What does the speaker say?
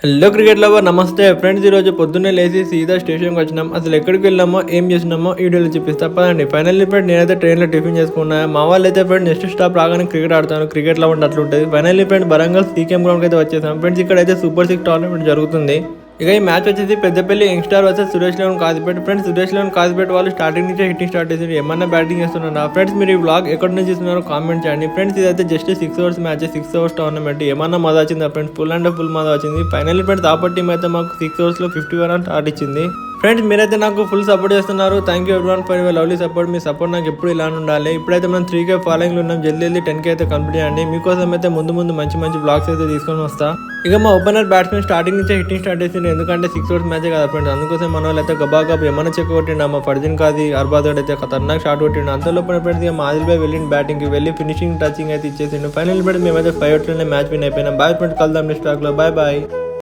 Hello cricket lover నమస్తే friends. ఈరోజు పొద్దున్నే లేచి సీదా స్టేషన్కి వచ్చినాం. అసలు ఎక్కడికి వెళ్ళామో ఏం చేసినామో ఈ వీడియోలో చూపిస్తా పదండి. ఫైనల్లీ ఫ్రెండ్ నేనైతే ట్రైన్లో టిఫిన్ చేసుకున్నా. మా వాళ్ళు అయితే ఫ్రెండ్ నెక్స్ట్ స్టాప్ రాగానే క్రికెట్ ఆడతాను. క్రికెట్ లో ఉంటే అట్లుంటుంది. ఫైనల్లీ ఫ్రెండ్ వరంగల్ సీకేఎం గ్రౌండ్కి అయితే వచ్చేసాం. ఫ్రెండ్స్ ఇక్కడ అయితే సూపర్ 6 టోర్నమెంట్ జరుగుతుంది. ఇక ఈ మ్యాచ్ వచ్చేసి Peddapalli youngster versus Suresh eleven Kazipet. Friends Suresh eleven Kazipet వాళ్ళు స్టార్టింగ్ నుంచే హిట్టింగ్ స్టార్ట్ చేసి ఏమన్నా బ్యాటింగ్ చేస్తున్నారా ఫ్రెండ్స్? మీరు ఈ వ్లాగ్ ఎక్కడి నుంచి చూస్తున్నారో కామెంట్ చేయండి. ఫ్రెండ్స్ ఇదైతే just 6 hours match, 6 hours tournament. ఏమన్నా మజా వచ్చిందా ఫ్రెండ్స్? ఫుల్ అండ్ ఫుల్ మజా వచ్చింది. ఫైనల్లీ ఫ్రెండ్స్ ఆపర్ టీమ్ అయితే మాకు 6 అవర్స్లో 51 రన్స్ స్టార్ట్ ఇచ్చింది. ఫ్రెండ్స్ మీరైతే నాకు ఫుల్ సపోర్ట్ చేస్తున్నారు. Thank you everyone for your lovely support. Me support నాకు ఎప్పుడు ఇలా ఉండాలి. ఇప్పుడైతే మనం 3K ఫాలోయింగ్లో ఉన్నాం. జల్దీ 10K అయితే కంప్లీట్ చేయండి. మీకోసం అయితే ముందు మంచి బ్లాగ్స్ అయితే తీసుకొని వస్తా. ఇక మా ఓపెనర్ బ్యాట్స్మెన్ స్టార్టింగ్ నుంచే హిట్టింగ్ స్టార్ట్ చేసింది. ఎందుకంటే 6 అవర్స్ మ్యాచే కదా ఫ్రెండ్స్. అందుకోసం మన వాళ్ళు అయితే గబాగబ్ ఏమన్నా చెక్ కొట్టిండు. మా ఫర్జిన్ కాది అర్బాద్ అయితే ఖతర్నాక్ షాట్ కొట్టిండు. అంతలోపల ఫ్రెండ్స్ ఇక మాదిల్ భాయ్ వెళ్ళిండు బ్యాటింగ్కి, వెళ్ళి ఫినిషింగ్ టచింగ్ అయితే ఇచ్చేసిండు. ఫైనల్ ఫ్రెండ్స్ మేమైతే 5 మ్యాచ్ విన్ అయిపోయినాం. బాయ్ ఫ్రెండ్స్, కలుద్దాం నెక్స్ట్ బ్లాగ్లో. బాయ్.